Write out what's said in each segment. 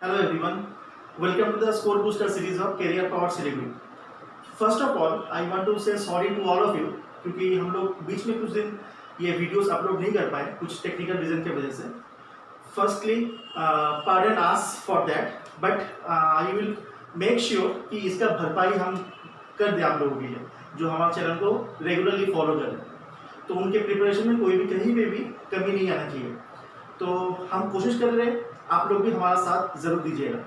Hello everyone, welcome to the Score Booster series of Career Power Celebrity. First of all, I want to say sorry to all of you क्योंकि हम लोग बीच में कुछ दिन ये videos upload नहीं कर पाए कुछ टेक्निकल रीजन की वजह से. Firstly pardon us for that, but I will make sure कि इसका भरपाई हम कर दें आप लोगों के लिए जो हमारे चैनल को रेगुलरली फॉलो करें. तो उनके प्रिपरेशन में कोई भी कहीं पे भी कमी नहीं आना चाहिए. तो हम कोशिश कर रहे हैं, आप लोग भी हमारा साथ ज़रूर दीजिएगा.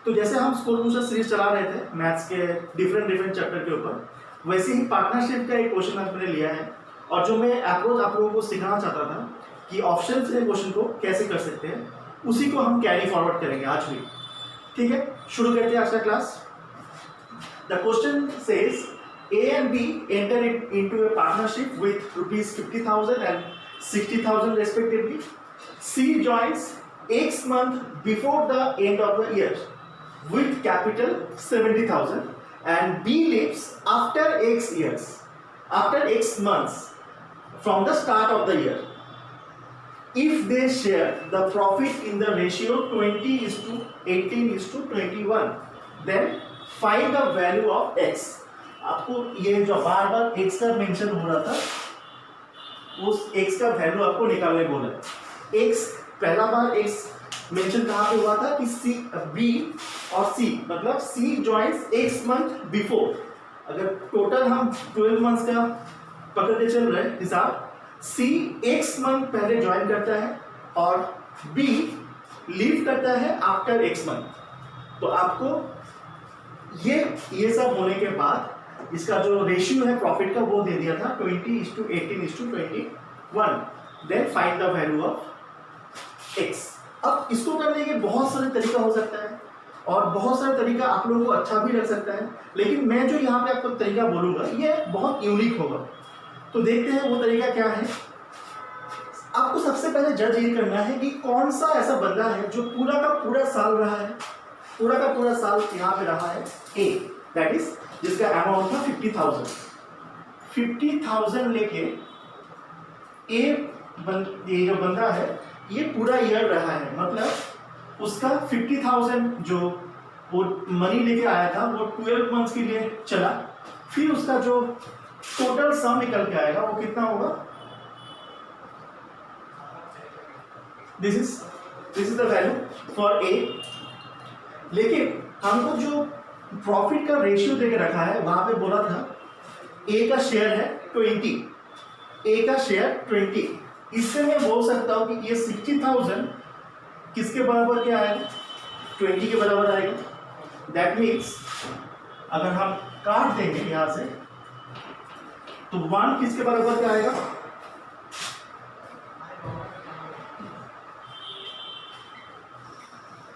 तो जैसे हम स्कोर बूस्टर सीरीज चला रहे थे मैथ्स के डिफरेंट चैप्टर के ऊपर, वैसे ही पार्टनरशिप का एक क्वेश्चन आज मैंने लिया है और जो मैं अप्रोच आप लोगों को सिखाना चाहता था कि ऑप्शन से क्वेश्चन को कैसे कर सकते हैं, उसी को हम कैरी फॉरवर्ड करेंगे आज भी. ठीक है, शुरू करते हैं आज का class. The question says A and B enter into a partnership with rupees 50,000 and 60,000 respectively. C joins X month before the end of the year with capital 70,000 and B leaves after X years, after X months from the start of the year. If they share the profit in the ratio 20:18:21, then find the value of X. आपको ये जो बार बार x का mention हो रहा था, उस x का value आपको निकालने बोला है. x पहला बार x मेंशन कहाँ पे हुआ था कि C, B और C, मतलब C joins X month before. अगर टोटल हम 12 मंथ्स का पकड़ के चल रहे हैं हिसाब, C X मंथ पहले ज्वाइन करता है और B लीव करता है आफ्टर X मंथ. तो आपको ये सब होने के बाद इसका जो रेशियो है प्रॉफिट का वो दे दिया था 20:18:21. Then find the value of x. अब इसको करने के बहुत सारे तरीका हो सकता है और बहुत सारे तरीका आप लोगों को अच्छा भी लग सकता है, लेकिन मैं जो यहाँ पे आपको तरीका बोलूँगा ये बहुत यूनिक होगा. तो देखते हैं वो तरीका क्या है. आपको सबसे पहले जज ये करना है कि कौन सा ऐसा बंदा है जो पूरा का पूरा साल रहा है, पूरा का पूरा साल यहाँ पे रहा है A, दैट इज जिसका अमाउंट था 50,000. 50,000 लेके ये जो बंदा है ये पूरा ईयर रहा है, मतलब उसका 50,000 जो वो मनी लेके आया था वो 12 मंथ्स के लिए चला. फिर उसका जो टोटल सम निकल के आएगा वो कितना होगा. This is the value for A. लेकिन हमको जो प्रॉफिट का रेशियो देके रखा है वहां पे बोला था A का शेयर है 20, A का शेयर 20. इससे मैं बोल सकता हूं कि ये 60,000 किसके बराबर क्या आएगा, 20 के बराबर आएगा. दैट मीन्स अगर हम काट देंगे यहां से तो 1 किसके बराबर क्या आएगा,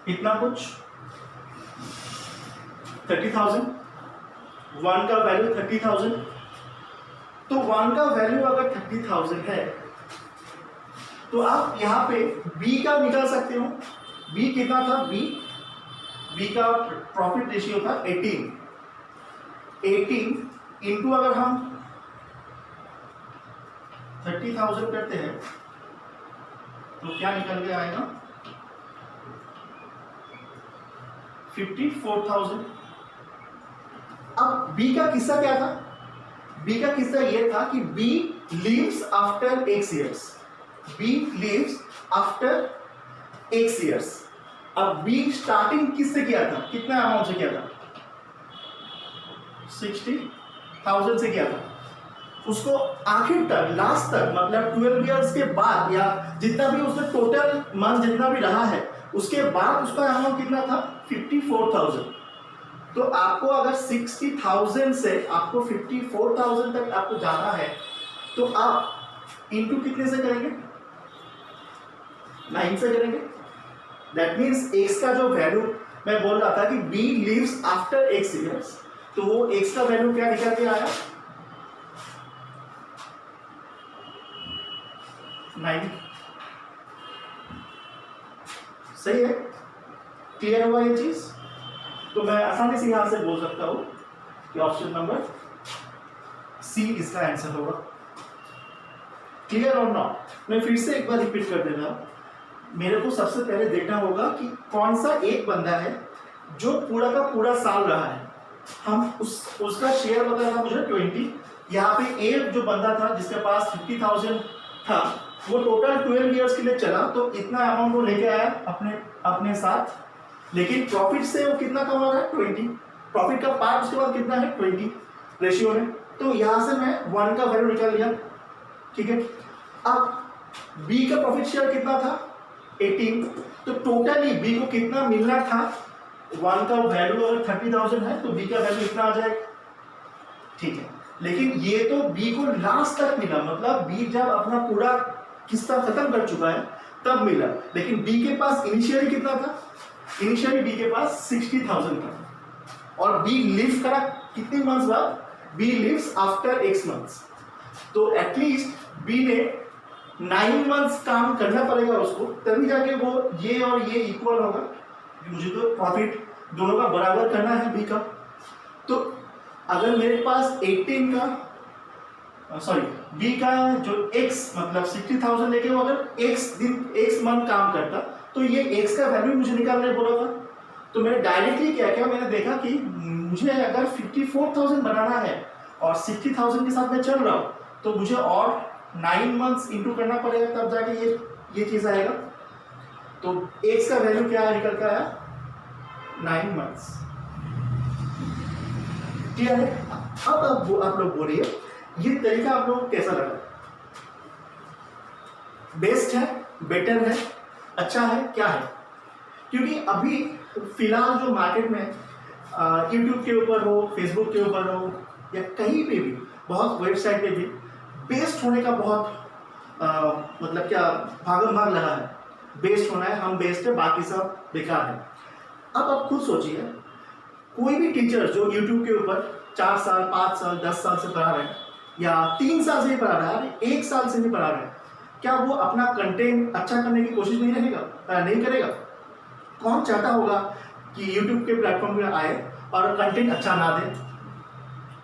इतना कुछ 30,000. 1 का वैल्यू 30,000. तो 1 का वैल्यू अगर 30,000 है तो आप यहाँ पे B का निकाल सकते हो. B कितना था, B का प्रॉफिट रेशियो था 18 इंटू अगर हम 30,000 करते हैं तो क्या निकल के आएगा 54,000. अब B का किस्सा क्या था, B का किस्सा ये था कि B leaves after X years. B leaves after X years. अब B स्टार्टिंग किससे किया था, कितना अमाउंट से किया था, 60,000 से किया था. उसको आखिर तक लास्ट तक मतलब 12 इयर्स के बाद या जितना भी उसने टोटल मंथ जितना भी रहा है उसके बाद उसका अमाउंट कितना था 54,000. तो आपको अगर 60,000 से आपको 54,000 तक आपको जाना है तो आप इंटू कितने से करेंगे, 9 से करेंगे. दैट मीन्स x का जो वैल्यू मैं बोल रहा था कि B leaves after X years, तो वो x का वैल्यू क्या निकल के आया 9. सही है, क्लियर हुआ ये चीज. तो मैं आसानी से यहां से बोल सकता हूं कि ऑप्शन नंबर C इसका आंसर होगा. क्लियर और नॉट. मैं फिर से एक बार रिपीट कर दे रहा हूं. मेरे को सबसे पहले देखना होगा कि कौन सा एक बंदा है जो पूरा का पूरा साल रहा है। हम उसका शेयर बताना मुझे 20। यहाँ पे एक जो बंदा था जिसके पास 50,000 था, वो टोटल 12 ईयर्स के लिए चला, तो इतना अमाउंट वो लेके आया अपने साथ। लेकिन प्रॉफिट से वो कितना कमा रहा है? 20। प्रॉफिट का पार्ट उसके बाद कितना है? 20 रेशियो में। तो यहाँ से मैं 1 का वैल्यू निकाल लिया, ठीक है। अब बी का प्रॉफिट शेयर कितना था? 18। तो टोटली बी को कितना मिलना था? 1 का वैल्यू अगर 30,000 है तो बी का वैल्यू इतना आ जाएगा, ठीक है। लेकिन ये तो बी को लास्ट तक मिला, मतलब बी जब अपना पूरा किस्सा खत्म कर चुका है तब मिला। लेकिन बी के पास इनिशियली कितना था? इनिशियली बी के पास 60,000 था। और बी लिव करा कितने मंथ्स बाद? B lives after x months. तो एटलीस्ट बी ने 9 मंथ्स काम करना पड़ेगा उसको, तभी जाके वो ये और ये इक्वल होगा। मुझे तो प्रॉफिट दोनों का बराबर करना है बी का। तो अगर मेरे पास 18 का सॉरी बी का जो x मतलब 60,000 लेके वो अगर x मंथ काम करता, तो ये x का वैल्यू मुझे निकालने बोला था। तो मैंने डायरेक्टली क्या किया, मैंने देखा कि मुझे अगर 54,000 बनाना है और 60,000 के साथ मैं चल रहा हूँ, तो मुझे और 9 मंथ्स इंटू करना पड़ेगा, तब जाके ये चीज़ आएगा। तो x का वैल्यू क्या निकल कर आया? 9 मंथ्स। क्लियर है? अब आप लोग बोलिए ये तरीका आप लोग कैसा लगा? बेस्ट है, बेटर है, अच्छा है, क्या है? क्योंकि अभी फिलहाल जो मार्केट में यूट्यूब के ऊपर हो, फेसबुक के ऊपर हो, या कहीं पे भी, बहुत वेबसाइट पे भी बेस्ट होने का बहुत मतलब क्या भागम भाग लगा है। बेस्ट होना है, हम बेस्ट है, बाकी सब बेकार है। अब आप खुद सोचिए, कोई भी टीचर जो यूट्यूब के ऊपर 4 साल, 5 साल, 10 साल से पढ़ा रहे हैं, या 3 साल से ही पढ़ा रहा है, 1 साल से भी पढ़ा रहे हैं, क्या वो अपना कंटेंट अच्छा करने की कोशिश नहीं करेगा? कौन चाहता होगा कि यूट्यूब के प्लेटफॉर्म पे आए और कंटेंट अच्छा ना दे?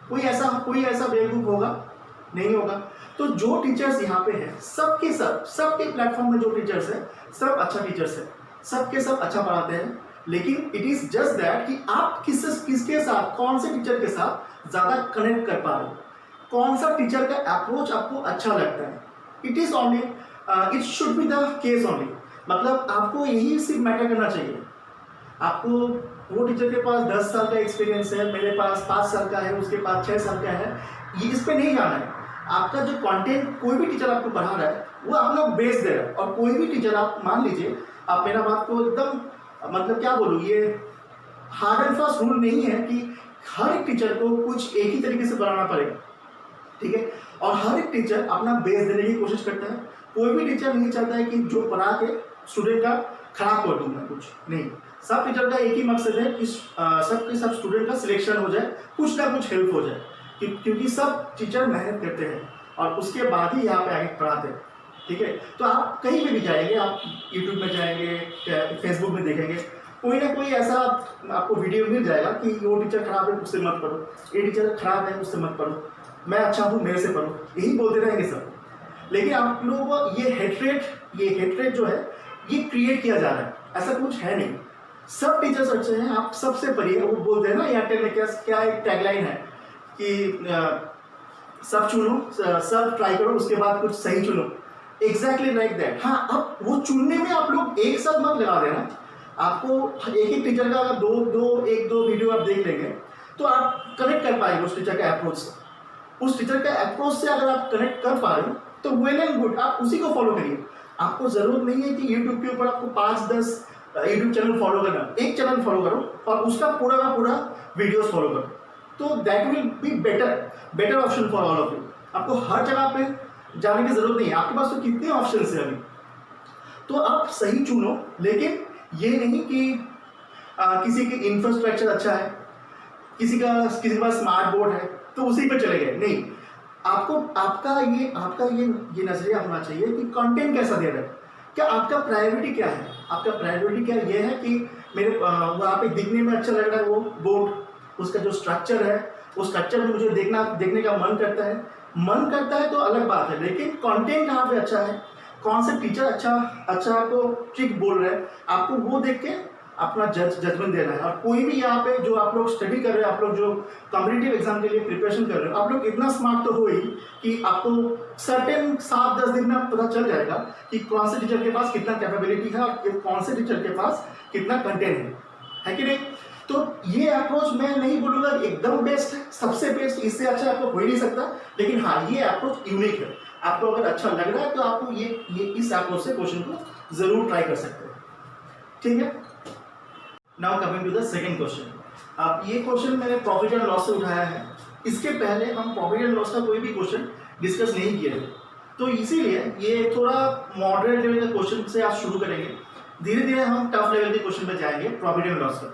कोई ऐसा बेवकूफ होगा? नहीं होगा। तो जो टीचर्स यहाँ पे हैं, सबके प्लेटफॉर्म में जो टीचर्स हैं, सब अच्छा टीचर्स हैं, सबके सब अच्छा पढ़ाते हैं। लेकिन इट इज जस्ट दैट कि आप किसके साथ, कौन से टीचर के साथ ज़्यादा कनेक्ट कर पा रहे हो, कौन सा टीचर का अप्रोच आपको अच्छा लगता है। It is only it should be the case only. मतलब आपको यही सिर्फ मैटर करना चाहिए। आपको वो टीचर के पास 10 साल का एक्सपीरियंस है, मेरे पास 5 साल का है, उसके पास 6 साल का है, ये इस पे नहीं जाना है। आपका जो कंटेंट कोई भी टीचर आपको पढ़ा रहा है वो अपना बेस दे रहा है। और कोई भी टीचर, आप मान लीजिए, आप मेरा बात को एकदम मतलब क्या बोलूँ, ये हार्ड एंड फास्ट रूल नहीं है कि हर एक टीचर को कुछ एक ही तरीके से पढ़ाना पड़ेगा, ठीक है। और हर एक टीचर अपना बेस देने की कोशिश करता है। कोई भी टीचर नहीं चाहता है कि जो पढ़ा के स्टूडेंट का खराब कर दूँ मैं, कुछ नहीं। सब टीचर का एक ही मकसद है कि सबके सब स्टूडेंट का सिलेक्शन हो जाए, कुछ ना कुछ हेल्प हो जाए, क्योंकि सब टीचर मेहनत करते हैं और उसके बाद ही यहाँ पे आगे पढ़ाते हैं, ठीक है। तो आप कहीं पे भी जाएंगे, आप यूट्यूब में जाएंगे, फेसबुक में देखेंगे, कोई ना कोई ऐसा आपको वीडियो मिल जाएगा कि वो टीचर खराब है उससे मत पढ़ो, ये टीचर खराब है उससे मत पढ़ो, मैं अच्छा हूँ मेरे से पढ़ो, यही बोलते रहेंगे सब। लेकिन आप लोगों को ये हेट्रेट जो है ये क्रिएट किया जा रहा है, ऐसा कुछ है नहीं। सब टीचर्स अच्छे हैं, आप सबसे पढ़िए। वो बोलते हैं ना एयरटेल में क्या एक टैगलाइन है कि सब चुनो, सब ट्राई करो, उसके बाद कुछ सही चुनो। Exactly like that. हाँ, अब वो चुनने में आप लोग एक साथ मत लगा देना। आपको एक टीचर का अगर दो वीडियो आप देख लेंगे तो आप कनेक्ट कर पाएंगे उस टीचर का अप्रोच से। उस टीचर का अप्रोच से अगर आप कनेक्ट कर पा रहे हो तो वेल एंड गुड, आप उसी को फॉलो करिए। आपको जरूरत नहीं है कि यूट्यूब के ऊपर आपको 5-10 यूट्यूब चैनल फॉलो करना। एक चैनल फॉलो करो और उसका पूरा का पूरा वीडियोस फॉलो करो, तो that will be better option for all of you. आपको हर जगह पे जाने की जरूरत नहीं है, आपके पास तो कितने ऑप्शन है अभी। तो आप सही चुनो, लेकिन ये नहीं कि किसी की इंफ्रास्ट्रक्चर अच्छा है, किसी के पास स्मार्ट बोर्ड है तो उसी पे चले गए। नहीं, आपको आपका ये नजरिया होना चाहिए कि कंटेंट कैसा दे रहा है। क्या आपका प्रायोरिटी क्या है? आपका प्रायोरिटी क्या ये है कि मेरे वहाँ पे दिखने में अच्छा लग रहा है वो बोर्ड, उसका जो स्ट्रक्चर है, वो स्ट्रक्चर में मुझे देखने का मन करता है तो अलग बात है। लेकिन कंटेंट कहाँ पे अच्छा है, कौन से टीचर अच्छा आपको ट्रिक बोल रहे हैं, आपको वो देख के अपना जजमेंट देना है। और कोई भी यहाँ पे जो आप लोग स्टडी कर रहे हो, आप लोग जो कॉम्पिटिटिव एग्जाम के लिए प्रिपरेशन कर रहे हो, आप लोग इतना स्मार्ट तो हो ही कि आपको सर्टेन 7-10 दिन में पता चल जाएगा कि कौन से टीचर के पास कितना कैपेबिलिटी है और कौन से टीचर के पास कितना कंटेंट है कि नहीं। तो ये अप्रोच मैं नहीं बोलूँगा एकदम बेस्ट है, सबसे बेस्ट, इससे अच्छा आपको हो ही नहीं सकता, लेकिन हाँ ये अप्रोच यूनिक है। आपको अगर अच्छा लग रहा है तो आपको ये इस अप्रोच से क्वेश्चन को जरूर ट्राई कर सकते हैं, ठीक है। Now coming to the second question. आप ये क्वेश्चन मैंने प्रॉफिट एंड लॉस से उठाया है। इसके पहले हम प्रॉफिट एंड लॉस का कोई भी क्वेश्चन डिस्कस नहीं किए थे, तो इसीलिए ये थोड़ा मॉडरेट लेवल के क्वेश्चन से आप शुरू करेंगे, धीरे धीरे हम टफ लेवल के क्वेश्चन पे जाएंगे प्रॉफिट एंड लॉस का।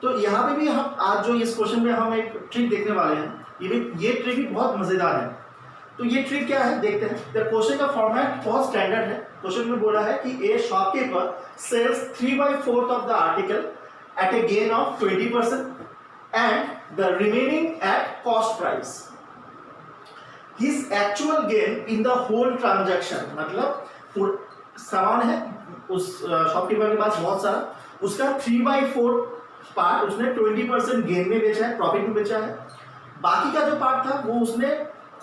तो यहाँ पे भी हम आज जो इस क्वेश्चन में हम एक ट्रिक देखने वाले हैं, ये ट्रिक भी बहुत मजेदार है। तो ये ट्रिक क्या है देखते हैं। द क्वेश्चन का फॉर्मेट बहुत स्टैंडर्ड है। क्वेश्चन में बोला है कि a shopkeeper sells 3/4 of the article at a gain of 20% and the remaining at cost price. His actual gain in the whole transaction, मतलब सामान है उस शॉपकीपर के पास बहुत सारा, उसका 3/4 पार्ट उसने 20% गेन में बेचा है, प्रॉफिट में बेचा है। बाकी का जो पार्ट था वो उसने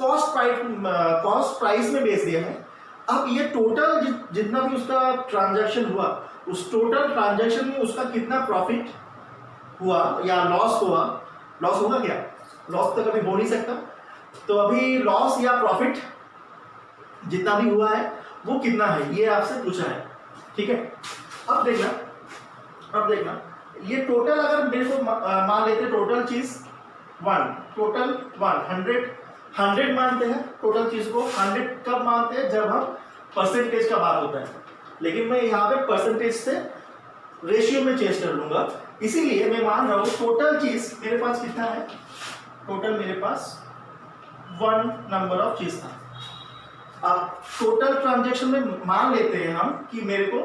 कॉस्ट प्राइस में बेच दिया है। अब ये टोटल जितना भी उसका ट्रांजैक्शन हुआ, उस टोटल ट्रांजैक्शन में उसका कितना प्रॉफिट हुआ या लॉस हुआ, लॉस होगा क्या, लॉस तो कभी हो नहीं सकता। तो अभी लॉस या प्रॉफिट जितना भी हुआ है वो कितना है, ये आपसे पूछा है, ठीक है। अब देखना ये टोटल अगर मेरे को मान लेते टोटल चीज 100 मानते हैं टोटल चीज को। 100 कब मानते हैं, जब हम परसेंटेज का बात होता है, लेकिन मैं यहाँ पे परसेंटेज से रेशियो में चेंज कर लूंगा। इसीलिए मैं मान रहा हूँ टोटल चीज मेरे पास कितना है, टोटल मेरे पास 1 नंबर ऑफ चीज था। अब टोटल ट्रांजैक्शन में मान लेते हैं हम कि मेरे को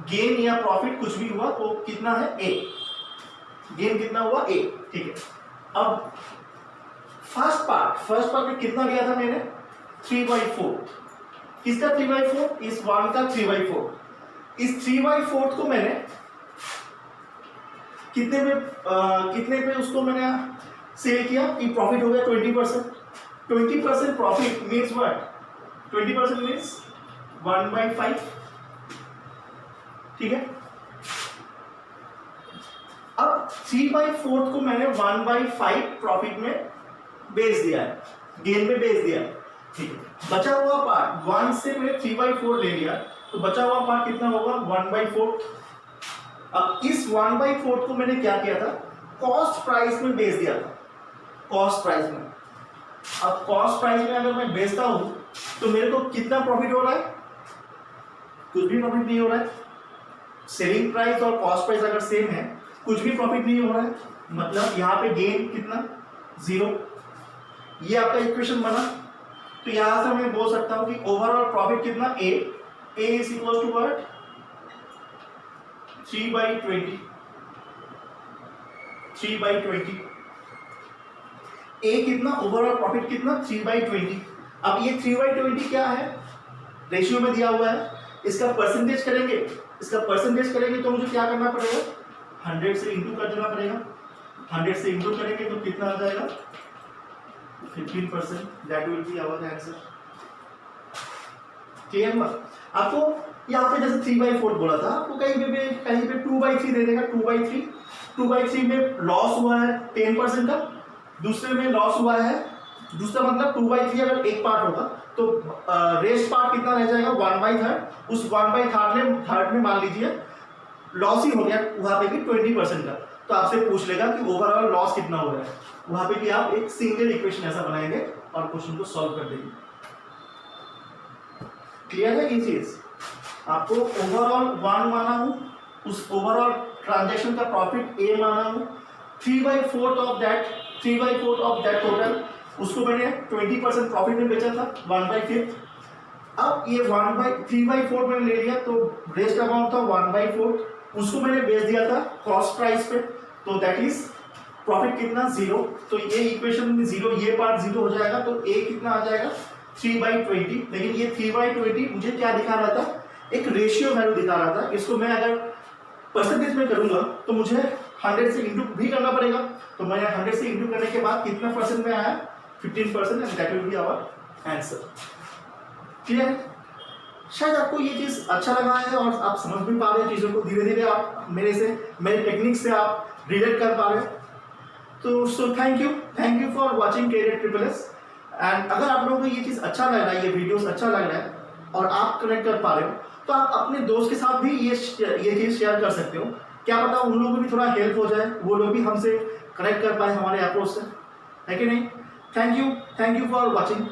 गेन या प्रॉफिट कुछ भी हुआ तो कितना है, ए, गेन कितना हुआ, ए, ठीक है। अब फर्स्ट पार्ट में कितना गया था मैंने, 3/4। किसका 3/4, इस 1 का 3/4। इस 3/4 को मैंने कितने पे उसको मैंने सेल किया कि प्रॉफिट हो गया 20%। 20% प्रॉफिट मीन्स व्हाट, 20% मीन्स 1/5, ठीक है। अब 3/4 को मैंने 1/5 प्रॉफिट में बेच दिया है, गेन में बेच दिया, ठीक है। बचा हुआ पार्ट 1 से मैंने 3/4 ले लिया, तो बचा हुआ पार्ट कितना होगा, 1/4। अब इस 1/4 को मैंने क्या किया था, कॉस्ट प्राइस में बेच दिया था, कॉस्ट प्राइस में। अब कॉस्ट प्राइस में अगर मैं बेचता हूं तो मेरे को कितना प्रॉफिट हो रहा है, कुछ भी प्रॉफिट नहीं हो रहा है। सेलिंग प्राइस और कॉस्ट प्राइस अगर सेम है, कुछ भी प्रॉफिट नहीं हो रहा है, मतलब यहाँ पे गेन कितना, 0। ये आपका इक्वेशन बना। तो यहां से मैं बोल सकता हूं कि ओवरऑल प्रॉफिट कितना, ए इज इक्वल टू व्हाट, 3/20। ए कितना, ओवरऑल प्रॉफिट कितना, 3/20। अब ये 3/20 क्या है, रेशियो में दिया हुआ है। इसका परसेंटेज करेंगे तो मुझे क्या करना पड़ेगा, 100 से इंटू कर देना पड़ेगा। 100 से इंटू करेंगे तो कितना आ जाएगा, 15%। That will be our answer. Clear हुआ आपको। यहाँ पे जैसे 3/4 बोला था, आपको कहीं पे 2/3 दे देगा। 2/3 में लॉस हुआ है 10% का, दूसरे में लॉस हुआ है, दूसरा मतलब 2/3 अगर एक पार्ट होगा तो रेस्ट पार्ट कितना रह जाएगा, 1/3। उस 1/3 में मान लीजिए लॉस ही हो गया वहां पे भी 20% का, तो आपसे पूछ लेगा कि ओवरऑल लॉस कितना हो रहा है। वहां पे भी आप एक सिंगल इक्वेशन ऐसा बनाएंगे और क्वेश्चन को सॉल्व कर देंगे। क्लियर है ये चीज। आपको ओवरऑल 1 माना हूं, उस ओवरऑल ट्रांजैक्शन का प्रॉफिट ए माना हूं, 3/4 ऑफ दैट टोटल, उसको मैंने 20% प्रॉफिट में बेचा था, 1/5। अब ये 3/4 मैंने ले लिया, तो रेस्ट अमाउंट था 1/4, उसको मैंने बेच दिया था कॉस्ट प्राइस पे, तो दैट इज प्रॉफिट कितना, 0। तो ये इक्वेशन में 0, ये पार्ट 0 हो जाएगा, तो ए कितना आ जाएगा, 3/20, लेकिन ये 3/20 मुझे क्या दिखा रहा था, एक रेशियो वैल्यू दिखा रहा था। इसको मैं अगर परसेंटेज में करूंगा तो मुझे 100 से इंटू भी करना पड़ेगा। तो मैं 100 से इंटू करने के बाद कितना परसेंट में आया, 15%, and that will be our answer. Clear है? शायद आपको ये चीज अच्छा लगा है और आप समझ भी पा रहे हैं चीजों को, धीरे धीरे आप मेरे टेक्निक से आप रिलेट कर पा रहे हैं। तो so thank you for watching career triple S. And अगर आप लोगों को ये चीज अच्छा लग रहा है, ये वीडियोस अच्छा लग रहा है और आप कनेक्ट कर पा रहे हो, तो आप अपने दोस्त के साथ भी ये चीज शेयर कर सकते हो। क्या पता उन लोगों को भी थोड़ा हेल्प हो जाए, वो लोग भी हमसे कनेक्ट कर पाए हमारे अप्रोच से, है कि नहीं? Thank you for watching.